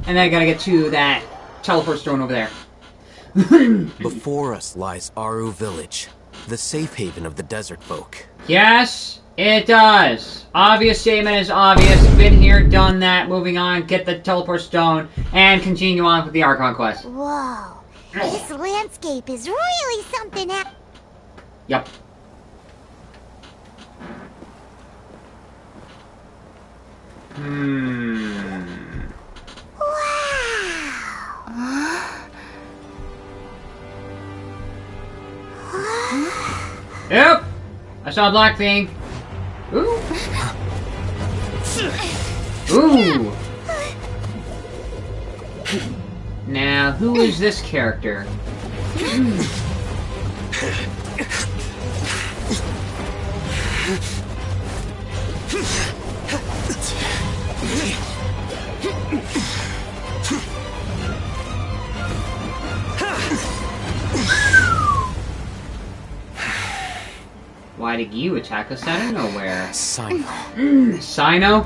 And then I gotta get to that teleport stone over there. Before us lies Aru Village, the safe haven of the desert folk. Yes, it does. Obvious statement is obvious. Been here, done that. Moving on, get the teleport stone, and continue on with the Archon quest. Whoa, this landscape is really something else. Yep. Yep! I saw a black thing. Ooh. Ooh. Now, who is this character? Why did you attack us out of nowhere? Cyno. Cyno?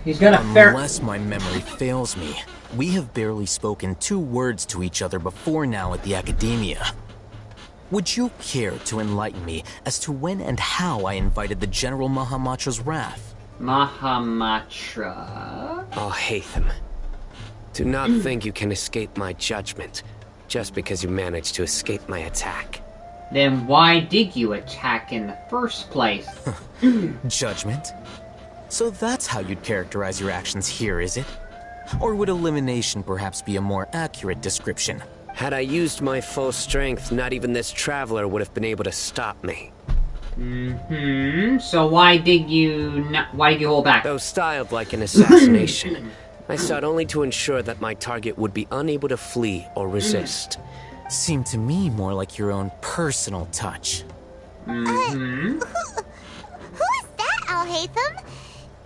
He's got a fair... Unless my memory fails me, we have barely spoken 2 words to each other before now at the Academia. Would you care to enlighten me as to when and how I invited the General Mahamatra's wrath? Mahamatra? ALHAITHAM. Do not think you can escape my judgment, just because you managed to escape my attack. Then why did you attack in the first place? Judgment? So that's how you'd characterize your actions here, is it? Or would elimination perhaps be a more accurate description? Had I used my full strength, not even this traveler would have been able to stop me. So why did you hold back? Though styled like an assassination, I sought only to ensure that my target would be unable to flee or resist. Seemed to me more like your own personal touch. Who is that, ALHAITHAM?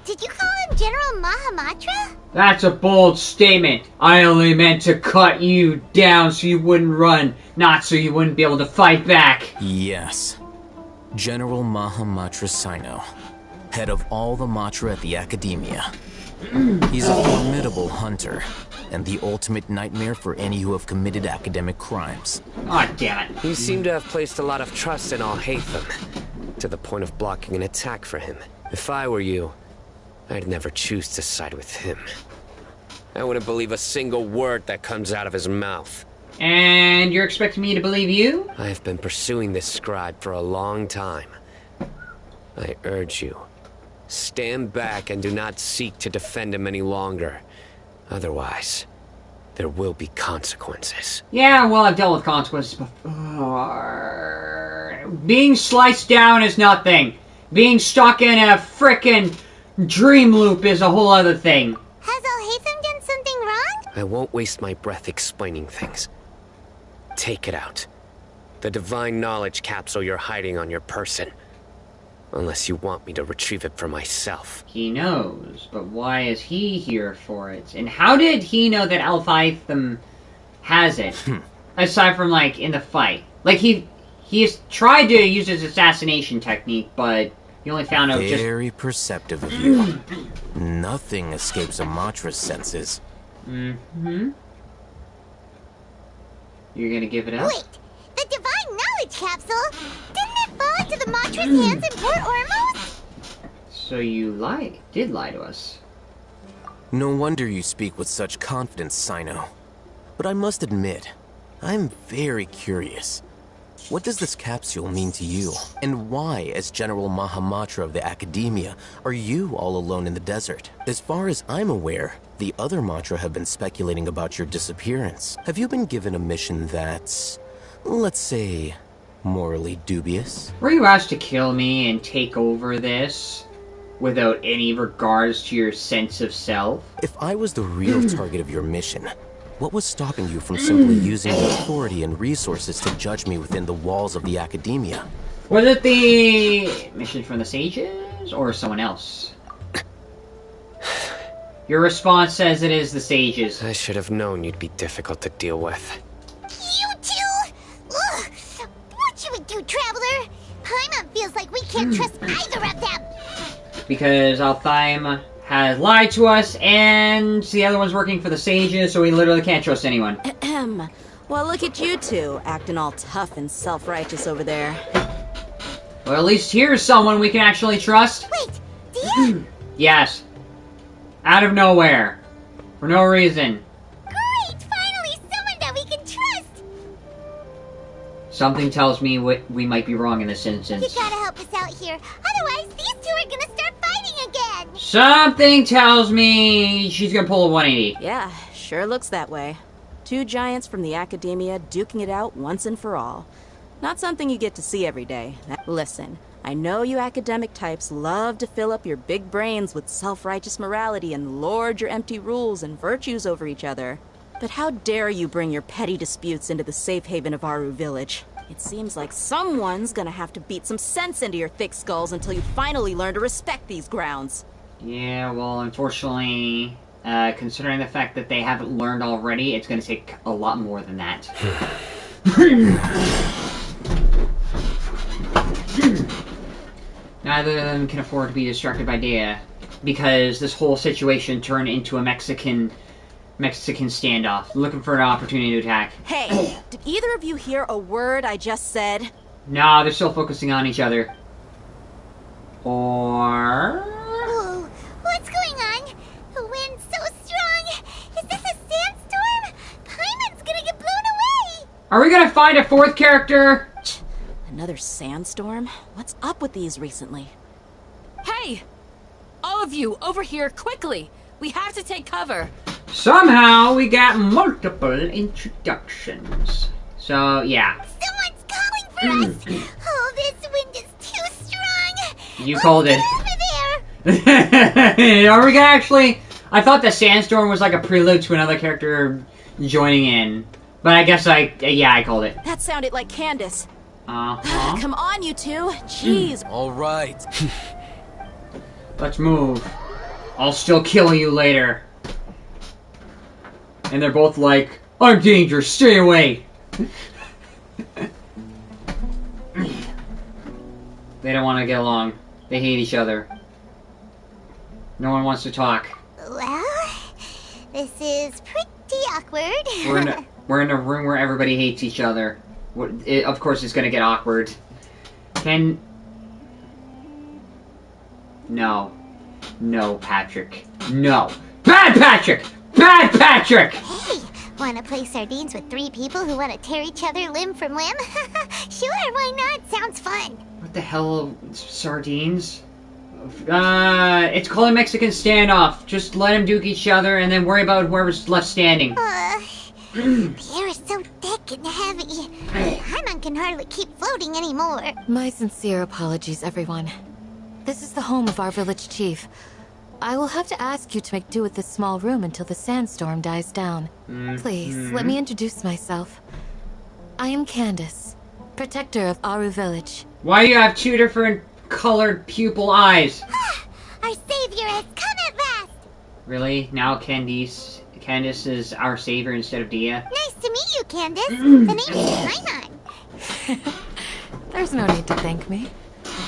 Did you call him General Mahamatra? That's a bold statement. I only meant to cut you down so you wouldn't run, not so you wouldn't be able to fight back. Yes. General Mahamatra Cyno, head of all the Matra at the Academia. He's a formidable hunter, and the ultimate nightmare for any who have committed academic crimes. Aw, damn it. You seem to have placed a lot of trust in ALHAITHAM, to the point of blocking an attack for him. If I were you, I'd never choose to side with him. I wouldn't believe a single word that comes out of his mouth. And you're expecting me to believe you? I have been pursuing this scribe for a long time. I urge you, stand back and do not seek to defend him any longer. Otherwise, there will be consequences. Yeah, well, I've dealt with consequences before. Being sliced down is nothing. Being stuck in a frickin' dream loop is a whole other thing. Has ALHAITHAM done something wrong? I won't waste my breath explaining things. Take it out. The divine knowledge capsule you're hiding on your person. Unless you want me to retrieve it for myself. He knows, but why is he here for it? And how did he know that ALHAITHAM has it? Aside from, like, in the fight. Like, he has tried to use his assassination technique, but he only found out just... Very perceptive of you. Nothing escapes a Matra's senses. You're gonna give it up? Wait, the divine knowledge capsule? Didn't it fall into the Matra's hands in Port Ormos? So you did lie to us. No wonder you speak with such confidence, Cyno. But I must admit, I'm very curious. What does this capsule mean to you? And why, as General Mahamatra of the Academia, are you all alone in the desert? As far as I'm aware, the other Matra have been speculating about your disappearance. Have you been given a mission that's, let's say, morally dubious? Were you asked to kill me and take over this without any regards to your sense of self? If I was the real target of your mission, what was stopping you from simply using the authority and resources to judge me within the walls of the Academia? Was it the mission from the sages or someone else? Your response says it is the sages. I should have known you'd be difficult to deal with. You two? Ugh. What should we do, Traveler? Paimon feels like we can't trust either of them. Because ALHAITHAM has lied to us, and the other one's working for the sages, so we literally can't trust anyone. Ahem. Well, look at you two, acting all tough and self-righteous over there. Well, at least here's someone we can actually trust. Wait, Dia? Yes. Out of nowhere. For no reason. Great! Finally, someone that we can trust! Something tells me we might be wrong in this instance. You gotta help us out here. Otherwise, these two are gonna start fighting again! Something tells me she's gonna pull a 180. Yeah, sure looks that way. Two giants from the academia duking it out once and for all. Not something you get to see every day. Listen, I know you academic types love to fill up your big brains with self-righteous morality and lord your empty rules and virtues over each other. But how dare you bring your petty disputes into the safe haven of Aru Village? It seems like someone's gonna have to beat some sense into your thick skulls until you finally learn to respect these grounds. Yeah, well, unfortunately, considering the fact that they haven't learned already, it's gonna take a lot more than that. Neither of them can afford to be distracted by Dia, because this whole situation turned into a Mexican standoff, looking for an opportunity to attack. Hey, did either of you hear a word I just said? No, they're still focusing on each other. Or... Whoa, what's going on? The wind's so strong! Is this a sandstorm? Paimon's gonna get blown away! are we gonna find a fourth character? Another sandstorm? What's up with these recently? Hey! All of you, over here, quickly! We have to take cover! Somehow we got multiple introductions. So, yeah. Someone's calling for us! Oh, this wind is too strong! You called it. Get over there! Are we gonna actually... I thought the sandstorm was like a prelude to another character joining in. But I guess I called it. That sounded like Candace. Uh-huh. Come on, you two. Jeez. All right. Let's move. I'll still kill you later. And they're both like, I'm dangerous, stay away. They don't want to get along. They hate each other. No one wants to talk. Well, this is pretty awkward. We're in a room where everybody hates each other. Of course it's gonna get awkward. No. No, Patrick. No. Bad Patrick! Bad Patrick! Hey, wanna play sardines with three people who wanna tear each other limb from limb? Sure, why not? Sounds fun. What the hell? Sardines? It's called a Mexican standoff. Just let them duke each other and then worry about whoever's left standing. The air is so thick and heavy. Paimon can hardly keep floating anymore. My sincere apologies, everyone. This is the home of our village chief. I will have to ask you to make do with this small room until the sandstorm dies down. Please, let me introduce myself. I am Candace, protector of Aru Village. Why do you have two different colored pupil eyes? Our savior has come at last. Really? Now Candace is our savior instead of Dia? Nice to meet you, Candace. The name is Paimon. There's no need to thank me.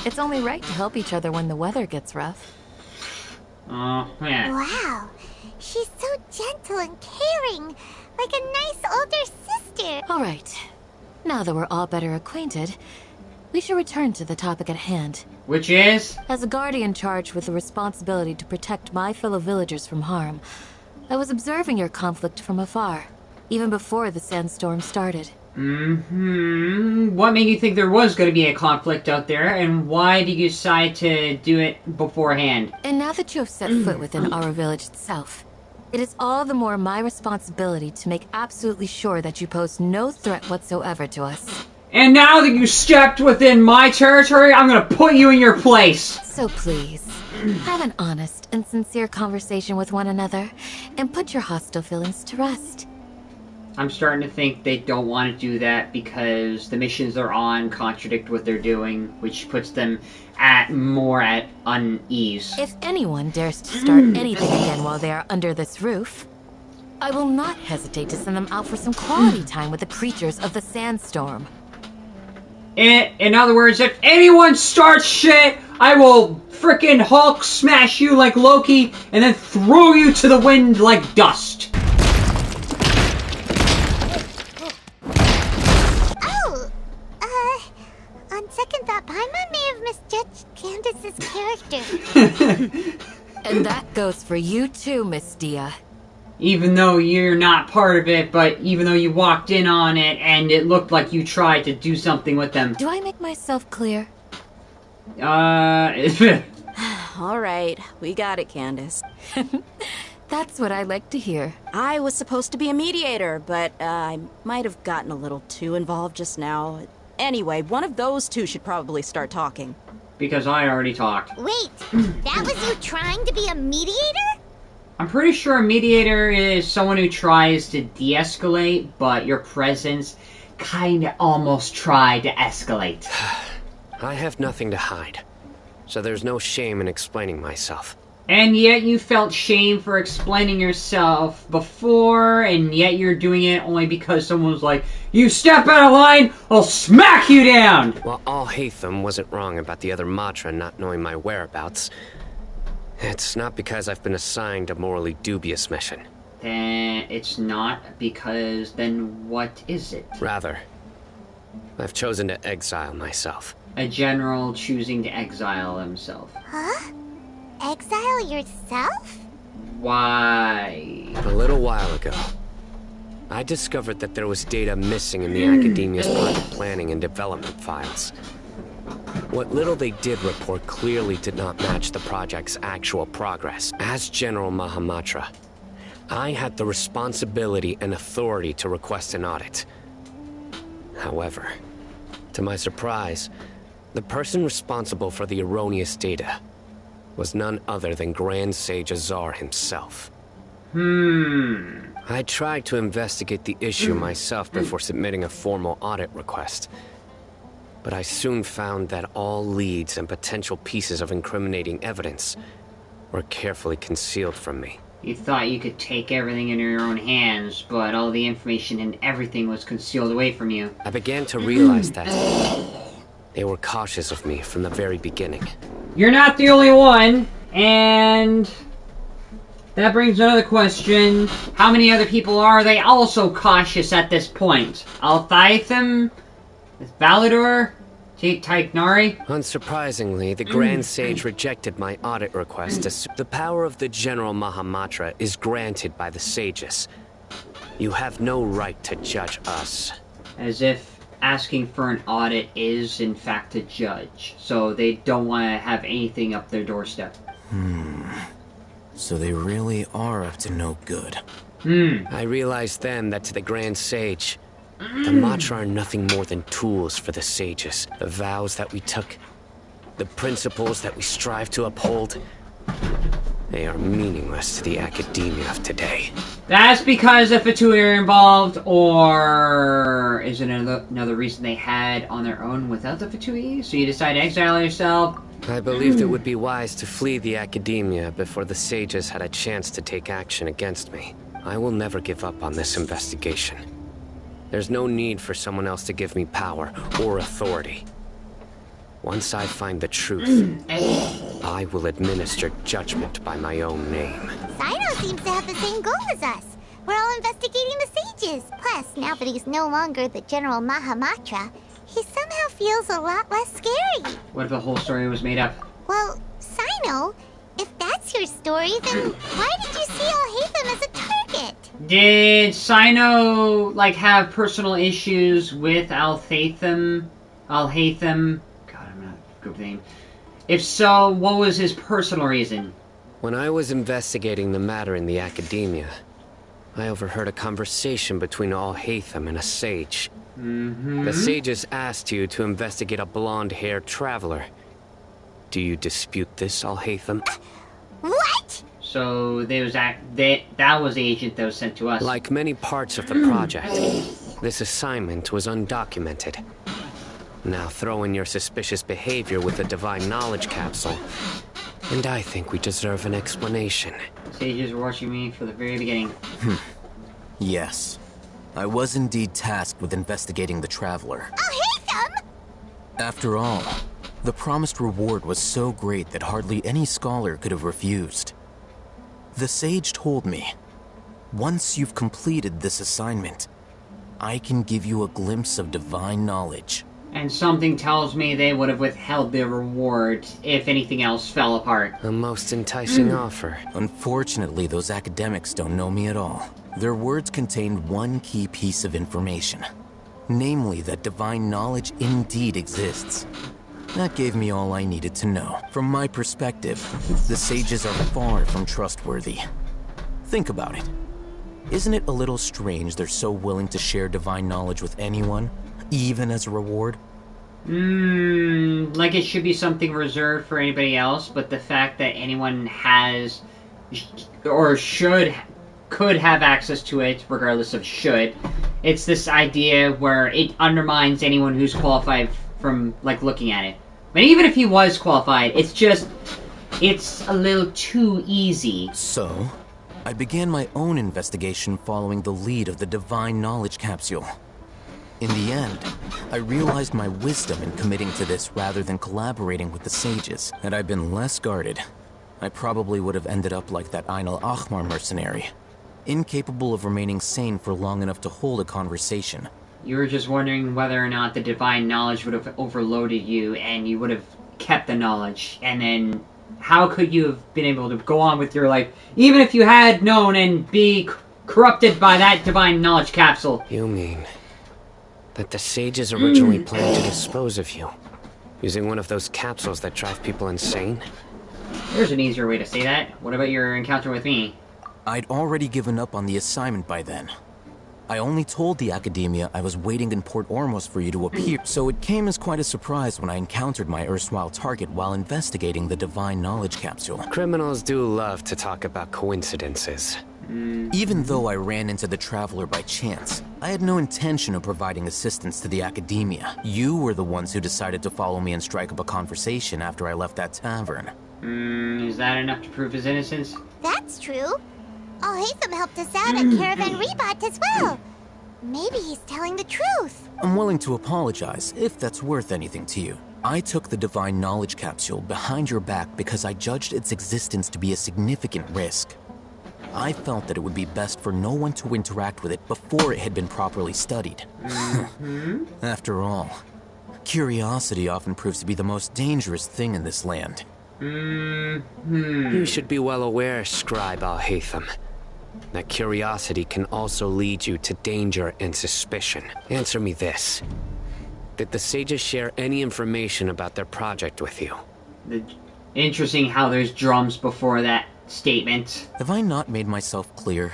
It's only right to help each other when the weather gets rough. Oh, yeah. Wow, she's so gentle and caring, like a nice older sister. All right. Now that we're all better acquainted, we should return to the topic at hand. Which is? As a guardian charged with the responsibility to protect my fellow villagers from harm, I was observing your conflict from afar, even before the sandstorm started. What made you think there was going to be a conflict out there, and why did you decide to do it beforehand? And now that you have set foot within our village itself, it is all the more my responsibility to make absolutely sure that you pose no threat whatsoever to us. And now that you stepped within my territory, I'm going to put you in your place! So please, have an honest and sincere conversation with one another, and put your hostile feelings to rest. I'm starting to think they don't want to do that because the missions they're on contradict what they're doing, which puts them more at unease. If anyone dares to start anything again while they are under this roof, I will not hesitate to send them out for some quality time with the creatures of the sandstorm. In other words, if anyone starts shit, I will frickin' Hulk smash you like Loki and then throw you to the wind like dust. Oh, on second thought, Paimon may have misjudged Candace's character. And that goes for you too, Miss Dia. Even though you're not part of it, but even though you walked in on it and it looked like you tried to do something with them. Do I make myself clear? All right, we got it, Candace. That's what I like to hear. I was supposed to be a mediator, but I might have gotten a little too involved just now. Anyway, one of those two should probably start talking. Because I already talked. Wait, that was you trying to be a mediator? I'm pretty sure a mediator is someone who tries to de-escalate, but your presence kinda almost tried to escalate. I have nothing to hide, so there's no shame in explaining myself. And yet you felt shame for explaining yourself before, and yet you're doing it only because someone was like, you step out of line, I'll smack you down! While ALHAITHAM wasn't wrong about the other Matra not knowing my whereabouts, it's not because I've been assigned a morally dubious mission. Then it's not, because then what is it? Rather, I've chosen to exile myself. A general choosing to exile himself. Huh? Exile yourself? Why? A little while ago, I discovered that there was data missing in the Academia's project planning and development files. What little they did report clearly did not match the project's actual progress. As General Mahamatra, I had the responsibility and authority to request an audit. However, to my surprise, the person responsible for the erroneous data was none other than Grand Sage Azar himself. I tried to investigate the issue myself before submitting a formal audit request, but I soon found that all leads and potential pieces of incriminating evidence were carefully concealed from me. You thought you could take everything into your own hands, but all the information and everything was concealed away from you. I began to realize that they were cautious of me from the very beginning. You're not the only one, and that brings another question. How many other people are they also cautious at this point? ALHAITHAM? Valador? Taiknari? Unsurprisingly, the Grand Sage rejected my audit request as the power of the General Mahamatra is granted by the sages. You have no right to judge us. As if asking for an audit is, in fact, a judge. So they don't want to have anything up their doorstep. So they really are up to no good. I realized then that to the Grand Sage, the Matra are nothing more than tools for the sages. The vows that we took, the principles that we strive to uphold, they are meaningless to the academia of today. That's because the Fatui are involved, or is it another reason they had on their own without the Fatui? So you decide to exile yourself? I believed it would be wise to flee the academia before the sages had a chance to take action against me. I will never give up on this investigation. There's no need for someone else to give me power or authority. Once I find the truth, I will administer judgment by my own name. CYNO seems to have the same goal as us. We're all investigating the sages. Plus, now that he's no longer the General Mahamatra, he somehow feels a lot less scary. What if the whole story was made up? Well, CYNO, if that's your story, then why did you see ALHAITHAM as a target? Did CYNO, like, have personal issues with ALHAITHAM? ALHAITHAM? God, I'm not good with the name. If so, what was his personal reason? When I was investigating the matter in the academia, I overheard a conversation between ALHAITHAM and a sage. The sages asked you to investigate a blonde-haired traveler. Do you dispute this, ALHAITHAM? What? So that was the agent that was sent to us. Like many parts of the project, this assignment was undocumented. Now throw in your suspicious behavior with the Divine Knowledge Capsule, and I think we deserve an explanation. Sages were watching me from the very beginning. Yes. I was indeed tasked with investigating the Traveler. ALHAITHAM? After all, The promised reward was so great that hardly any scholar could have refused. The sage told me, once you've completed this assignment, I can give you a glimpse of divine knowledge. And something tells me they would have withheld the reward if anything else fell apart. A most enticing offer. Unfortunately, those academics don't know me at all. Their words contained one key piece of information. Namely, that divine knowledge indeed exists. That gave me all I needed to know. From my perspective, the sages are far from trustworthy. Think about it. Isn't it a little strange they're so willing to share divine knowledge with anyone, even as a reward? Like it should be something reserved for anybody else, but the fact that anyone has or could have access to it, regardless of should, it's this idea where it undermines anyone who's qualified from, like, looking at it. But even if he was qualified, it's a little too easy. So, I began my own investigation following the lead of the divine knowledge capsule. In the end, I realized my wisdom in committing to this rather than collaborating with the sages. Had I been less guarded, I probably would have ended up like that ALHAITHAM'S mercenary, incapable of remaining sane for long enough to hold a conversation. You were just wondering whether or not the divine knowledge would have overloaded you and you would have kept the knowledge. And then how could you have been able to go on with your life, even if you had known and be corrupted by that divine knowledge capsule? You mean that the sages originally planned to dispose of you, using one of those capsules that drive people insane? There's an easier way to say that. What about your encounter with me? I'd already given up on the assignment by then. I only told the Academia I was waiting in Port Ormos for you to appear, so it came as quite a surprise when I encountered my erstwhile target while investigating the divine knowledge capsule. Criminals do love to talk about coincidences. Even though I ran into the Traveler by chance, I had no intention of providing assistance to the Academia. You were the ones who decided to follow me and strike up a conversation after I left that tavern. Is that enough to prove his innocence? That's true. ALHAITHAM helped us out at Caravan Rebot as well. Maybe he's telling the truth. I'm willing to apologize, if that's worth anything to you. I took the divine knowledge capsule behind your back because I judged its existence to be a significant risk. I felt that it would be best for no one to interact with it before it had been properly studied. After all, curiosity often proves to be the most dangerous thing in this land. You should be well aware, Scribe ALHAITHAM, that curiosity can also lead you to danger and suspicion. Answer me this. Did the sages share any information about their project with you? Interesting how there's drums before that statement. Have I not made myself clear?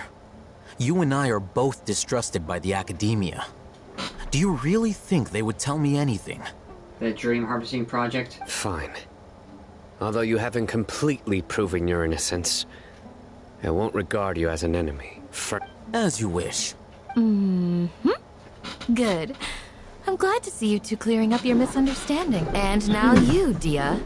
You and I are both distrusted by the Academia. Do you really think they would tell me anything? The dream harvesting project? Fine. Although you haven't completely proven your innocence, I won't regard you as an enemy. As you wish. Good. I'm glad to see you two clearing up your misunderstanding. And now you, Dia.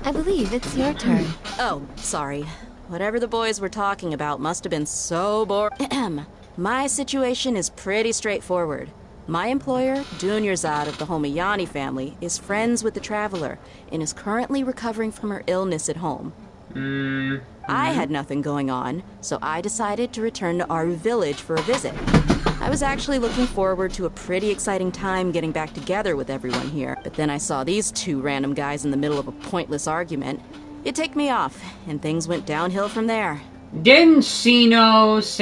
I believe it's your turn. Oh, sorry. Whatever the boys were talking about must have been so boring. My situation is pretty straightforward. My employer, Dunyarzad of the Homayani family, is friends with the Traveler and is currently recovering from her illness at home. I had nothing going on, so I decided to return to Aru village for a visit. I was actually looking forward to a pretty exciting time getting back together with everyone here, but then I saw these two random guys in the middle of a pointless argument. It ticked me off, and things went downhill from there. Didn't CYNO'S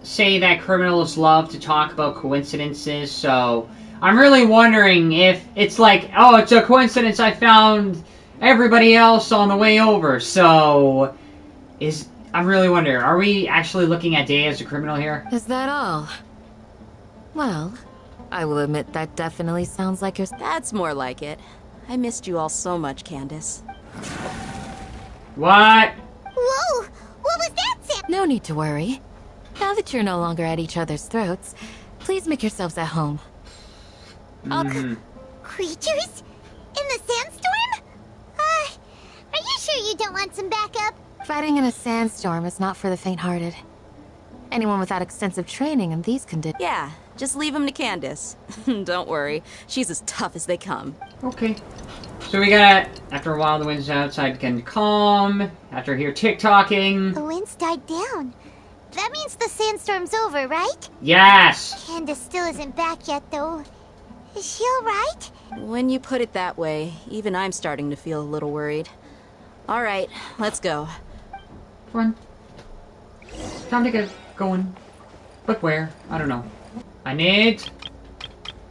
say that criminals love to talk about coincidences? So I'm really wondering if it's like, oh, it's a coincidence I found everybody else on the way over. So I'm really wondering, are we actually looking at Day as a criminal here? Is that all? Well, I will admit that definitely sounds like your... That's more like it. I missed you all so much, Candace. What? Whoa! What was that, Sam? No need to worry. Now that you're no longer at each other's throats, please make yourselves at home. Creatures? In the sandstorm? Are you sure you don't want some backup? Fighting in a sandstorm is not for the faint-hearted. Anyone without extensive training in these conditions. Yeah, just leave him to Candace. Don't worry, she's as tough as they come. Okay. So we got, after a while, the winds outside can calm. After here tick-tocking. The winds died down. That means the sandstorm's over, right? Yes! Candace still isn't back yet, though. Is she alright? When you put it that way, even I'm starting to feel a little worried. All right, let's go. Fun. Time to get going. But where? I don't know. I need...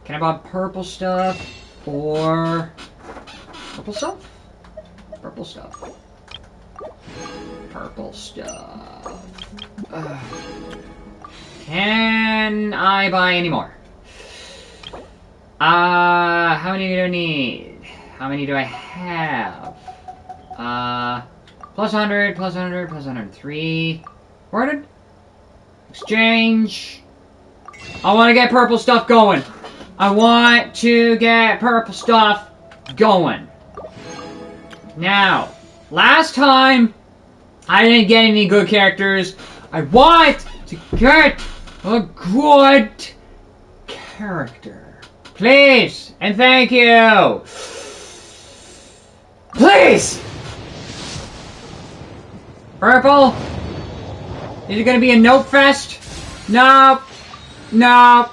Can I buy purple stuff? Or... Purple stuff? Purple stuff. Purple stuff. Can I buy any more? How many do I need? How many do I have? Plus 100, plus 100, plus 103. 400? Exchange. I want to get purple stuff going. I want to get purple stuff going. Now, last time, I didn't get any good characters. I want to get a good character. Please, and thank you. Please! Purple? Is it gonna be a nope fest? Nope. Nope.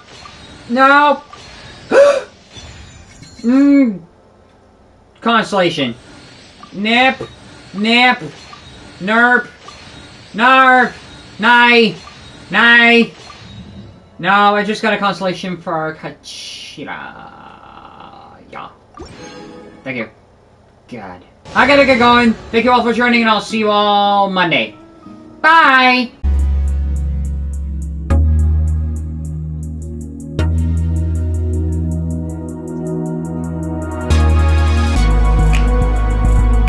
Nope. Constellation. Nip. Nip. Nerp. Narp. Nye. Nye. No, I just got a constellation for Kachira. Yeah. Thank you. God. I gotta get going. Thank you all for joining, and I'll see you all Monday. Bye!